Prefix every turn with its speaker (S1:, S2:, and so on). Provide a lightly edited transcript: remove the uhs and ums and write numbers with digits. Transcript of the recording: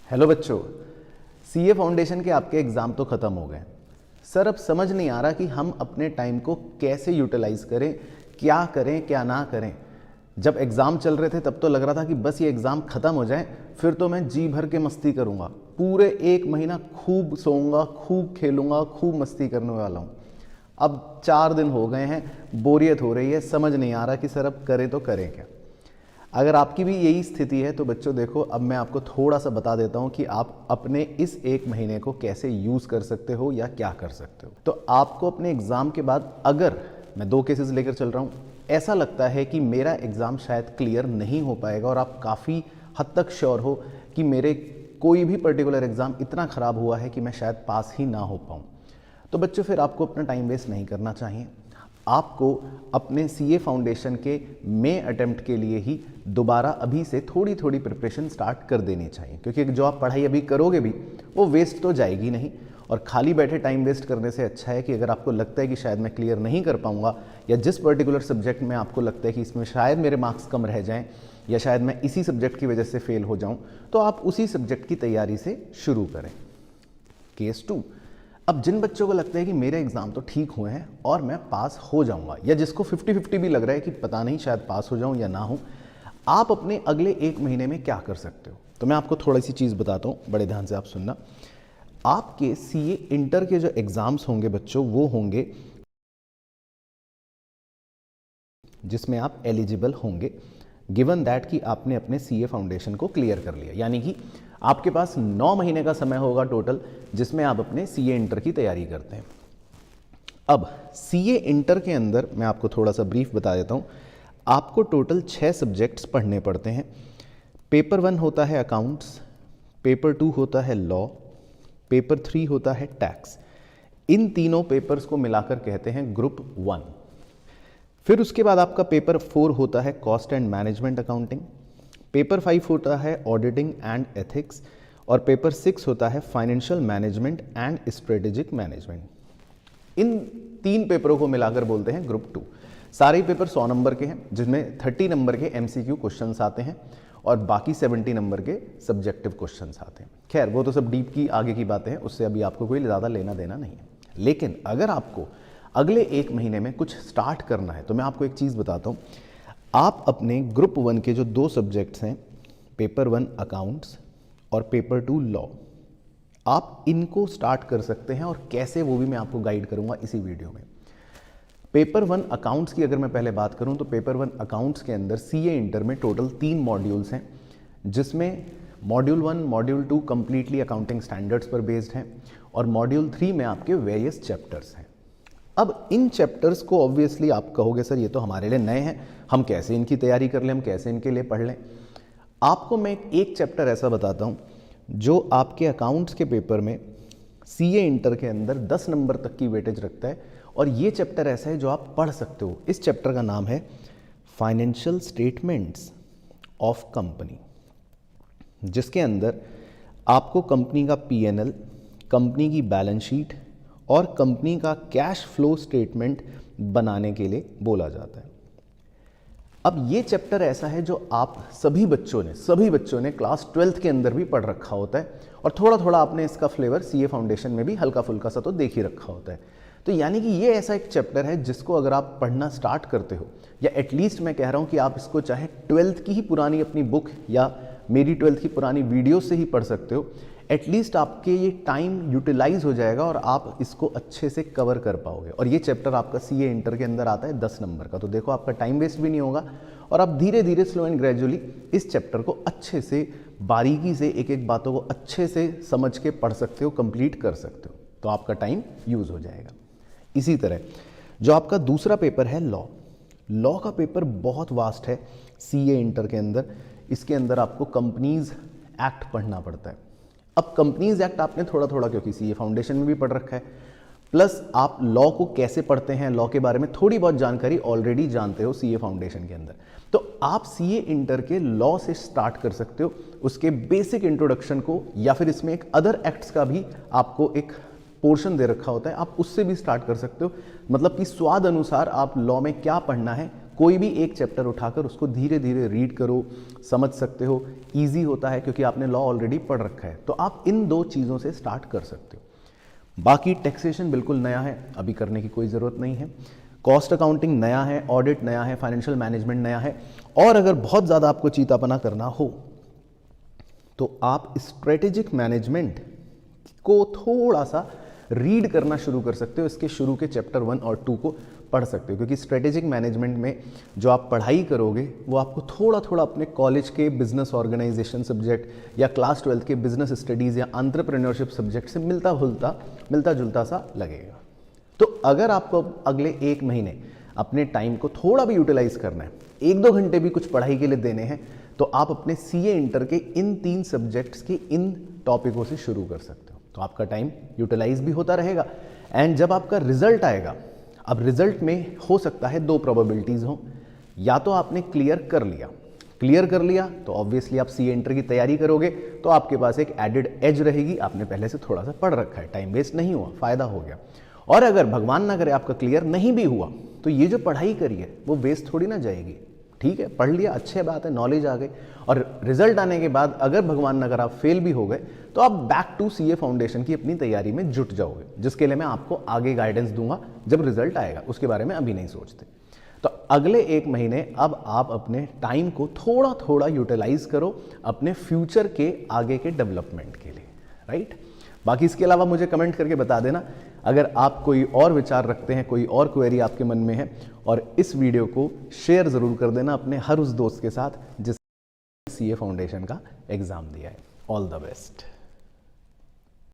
S1: Hello बच्चों, CA foundation के आपके एग्ज़ाम तो ख़त्म हो गए। सर अब समझ नहीं आ रहा कि हम अपने टाइम को कैसे यूटिलाइज़ करें, क्या करें क्या ना करें। जब एग्ज़ाम चल रहे थे तब तो लग रहा था कि बस ये एग्ज़ाम ख़त्म हो जाए, फिर तो मैं जी भर के मस्ती करूँगा, पूरे 1 महीना खूब सोऊंगा, खूब खेलूँगा, खूब मस्ती करने वाला हूँ। अब 4 दिन हो गए हैं, बोरियत हो रही है, समझ नहीं आ रहा कि सर अब करें तो करें क्या। अगर आपकी भी यही स्थिति है तो बच्चों देखो, अब मैं आपको थोड़ा सा बता देता हूँ कि आप अपने इस 1 महीने को कैसे यूज़ कर सकते हो या क्या कर सकते हो। तो आपको अपने एग्ज़ाम के बाद, अगर मैं 2 केसेस लेकर चल रहा हूँ, ऐसा लगता है कि मेरा एग्ज़ाम शायद क्लियर नहीं हो पाएगा और आप काफ़ी हद तक श्योर हो कि मेरे कोई भी पर्टिकुलर एग्ज़ाम इतना ख़राब हुआ है कि मैं शायद पास ही ना हो पाऊँ, तो बच्चों फिर आपको अपना टाइम वेस्ट नहीं करना चाहिए। आपको अपने सीए फाउंडेशन के मई अटेम्प्ट के लिए ही दोबारा अभी से थोड़ी थोड़ी प्रिपरेशन स्टार्ट कर देनी चाहिए, क्योंकि जो आप पढ़ाई अभी करोगे भी वो वेस्ट तो जाएगी नहीं। और खाली बैठे टाइम वेस्ट करने से अच्छा है कि अगर आपको लगता है कि शायद मैं क्लियर नहीं कर पाऊंगा, या जिस पर्टिकुलर सब्जेक्ट में आपको लगता है कि इसमें शायद मेरे मार्क्स कम रह जाएं, या शायद मैं इसी सब्जेक्ट की वजह से फेल हो जाऊं, तो आप उसी सब्जेक्ट की तैयारी से शुरू करें। केस 2, अब जिन बच्चों को लगता है कि मेरे एग्ज़ाम तो ठीक हुए हैं और मैं पास हो जाऊंगा, या जिसको 50-50 भी लग रहा है कि पता नहीं शायद पास हो जाऊं या ना हो, आप अपने अगले 1 महीने में क्या कर सकते हो। तो मैं आपको थोड़ी सी चीज़ बताता हूँ, बड़े ध्यान से आप सुनना। आपके सीए इंटर के जो एग्ज़ाम्स होंगे बच्चों, वो होंगे जिसमें आप एलिजिबल होंगे, गिवन दैट कि आपने अपने सीए फाउंडेशन को क्लियर कर लिया। यानी कि आपके पास 9 महीने का समय होगा टोटल, जिसमें आप अपने सीए इंटर की तैयारी करते हैं। अब सीए इंटर के अंदर मैं आपको थोड़ा सा ब्रीफ बता देता हूँ। आपको टोटल 6 सब्जेक्ट्स पढ़ने पड़ते हैं। पेपर 1 होता है अकाउंट्स, पेपर 2 होता है लॉ, पेपर 3 होता है टैक्स। इन तीनों पेपर्स को मिलाकर कहते हैं ग्रुप 1। फिर उसके बाद आपका पेपर 4 होता है cost and management accounting, paper 5 होता है ऑडिटिंग एंड एथिक्स, और पेपर 6 होता है financial management and strategic management. इन 3 पेपरों को मिलाकर बोलते हैं ग्रुप 2। सारे पेपर 100 नंबर के हैं, जिसमें 30 नंबर के एमसीक्यू क्वेश्चंस आते हैं और बाकी 70 नंबर के सब्जेक्टिव क्वेश्चंस आते हैं। खैर वो तो सब डीप की आगे की बातें हैं, उससे अभी आपको कोई ज़्यादा लेना देना नहीं है। लेकिन अगर आपको अगले 1 महीने में कुछ स्टार्ट करना है तो मैं आपको एक चीज़ बताता हूँ। आप अपने ग्रुप 1 के जो 2 सब्जेक्ट्स हैं, पेपर 1 अकाउंट्स और पेपर 2 लॉ, आप इनको स्टार्ट कर सकते हैं। और कैसे, वो भी मैं आपको गाइड करूंगा इसी वीडियो में। पेपर 1 अकाउंट्स की अगर मैं पहले बात करूं तो पेपर 1 अकाउंट्स के अंदर सीए इंटर में टोटल 3 मॉड्यूल्स हैं, जिसमें module 1 module 2 completely accounting standards पर बेस्ड हैं, और मॉड्यूल 3 में आपके वेरियस चैप्टर्स हैं। अब इन चैप्टर्स को ऑब्वियसली आप कहोगे सर ये तो हमारे लिए नए हैं, हम कैसे इनकी तैयारी कर लें, हम कैसे इनके लिए पढ़ लें। आपको मैं एक चैप्टर ऐसा बताता हूँ जो आपके अकाउंट्स के पेपर में सीए इंटर के अंदर 10 नंबर तक की वेटेज रखता है, और ये चैप्टर ऐसा है जो आप पढ़ सकते हो। इस चैप्टर का नाम है फाइनेंशियल स्टेटमेंट्स ऑफ कंपनी, जिसके अंदर आपको कंपनी का पीएनएल, कंपनी की बैलेंस शीट और कंपनी का कैश फ्लो स्टेटमेंट बनाने के लिए बोला जाता है। अब ये चैप्टर ऐसा है जो आप सभी बच्चों ने क्लास 12th के अंदर भी पढ़ रखा होता है, और थोड़ा थोड़ा आपने इसका फ्लेवर सीए फाउंडेशन में भी हल्का फुल्का सा तो देख ही रखा होता है। तो यानी कि ये ऐसा एक चैप्टर है जिसको अगर आप पढ़ना स्टार्ट करते हो, या एटलीस्ट मैं कह रहा हूँ कि आप इसको चाहे 12th की ही पुरानी अपनी बुक या मेरी 12th की पुरानी वीडियो से ही पढ़ सकते हो, एटलीस्ट आपके ये टाइम यूटिलाइज हो जाएगा और आप इसको अच्छे से कवर कर पाओगे। और ये चैप्टर आपका सीए इंटर के अंदर आता है 10 नंबर का, तो देखो आपका टाइम वेस्ट भी नहीं होगा, और आप धीरे धीरे स्लो एंड ग्रेजुअली इस चैप्टर को अच्छे से बारीकी से एक एक बातों को अच्छे से समझ के पढ़ सकते हो, कंप्लीट कर सकते हो, तो आपका टाइम यूज़ हो जाएगा। इसी तरह जो आपका दूसरा पेपर है लॉ का पेपर बहुत वास्ट है सीए इंटर के अंदर। इसके अंदर आपको कंपनीज एक्ट पढ़ना पड़ता है। अब कंपनीज एक्ट आपने थोड़ा थोड़ा, क्योंकि सीए फाउंडेशन में भी पढ़ रखा है, प्लस आप लॉ को कैसे पढ़ते हैं, लॉ के बारे में थोड़ी बहुत जानकारी ऑलरेडी जानते हो सीए फाउंडेशन के अंदर, तो आप सीए इंटर के लॉ से स्टार्ट कर सकते हो, उसके बेसिक इंट्रोडक्शन को, या फिर इसमें एक अदर एक्ट्स का भी आपको एक पोर्शन दे रखा होता है, आप उससे भी स्टार्ट कर सकते हो। मतलब कि स्वाद अनुसार आप लॉ में क्या पढ़ना है, कोई भी एक चैप्टर उठाकर उसको धीरे धीरे रीड करो, समझ सकते हो, ईजी होता है क्योंकि आपने लॉ ऑलरेडी पढ़ रखा है। तो आप इन 2 चीज़ों से स्टार्ट कर सकते हो। बाकी टैक्सेशन बिल्कुल नया है, अभी करने की कोई ज़रूरत नहीं है। कॉस्ट अकाउंटिंग नया है, ऑडिट नया है, फाइनेंशियल मैनेजमेंट नया है। और अगर बहुत ज़्यादा आपको चीतापना करना हो तो आप स्ट्रेटेजिक मैनेजमेंट को थोड़ा सा रीड करना शुरू कर सकते हो। इसके शुरू के चैप्टर 1 और 2 को पढ़ सकते हो, क्योंकि स्ट्रेटेजिक मैनेजमेंट में जो आप पढ़ाई करोगे वो आपको थोड़ा थोड़ा अपने कॉलेज के बिजनेस ऑर्गेनाइजेशन सब्जेक्ट या क्लास 12 के बिजनेस स्टडीज़ या एंटरप्रेन्योरशिप सब्जेक्ट से मिलता जुलता सा लगेगा। तो अगर आपको अगले 1 महीने अपने टाइम को थोड़ा भी यूटिलाइज करना है, 1-2 घंटे भी कुछ पढ़ाई के लिए देने हैं, तो आप अपने सीए इंटर के इन 3 सब्जेक्ट्स के इन टॉपिकों से शुरू कर सकते हो। तो आपका टाइम यूटिलाइज भी होता रहेगा। एंड जब आपका रिजल्ट आएगा, अब रिजल्ट में हो सकता है 2 प्रोबेबिलिटीज़ हों। या तो आपने क्लियर कर लिया तो ऑब्वियसली आप सीए इंटर की तैयारी करोगे तो आपके पास एक एडेड एज रहेगी, आपने पहले से थोड़ा सा पढ़ रखा है, टाइम वेस्ट नहीं हुआ, फायदा हो गया। और अगर भगवान ना करे आपका क्लियर नहीं भी हुआ तो ये जो पढ़ाई करी है वो वेस्ट थोड़ी ना जाएगी। ठीक है, पढ़ लिया, अच्छी बात है, नॉलेज आ गई। और रिजल्ट आने के बाद अगर भगवान ना करे आप फेल भी हो गए तो आप बैक टू सीए फाउंडेशन की अपनी तैयारी में जुट जाओगे, जिसके लिए मैं आपको आगे गाइडेंस दूंगा जब रिजल्ट आएगा, उसके बारे में अभी नहीं सोचते। तो अगले 1 महीने अब आप अपने टाइम को थोड़ा थोड़ा यूटिलाइज करो अपने फ्यूचर के आगे के डेवलपमेंट के लिए, राइट। बाकी इसके अलावा मुझे कमेंट करके बता देना अगर आप कोई और विचार रखते हैं, कोई और क्वेरी आपके मन में है। और इस वीडियो को शेयर ज़रूर कर देना अपने हर उस दोस्त के साथ जिसने सीए फाउंडेशन का एग्ज़ाम दिया है। All the best.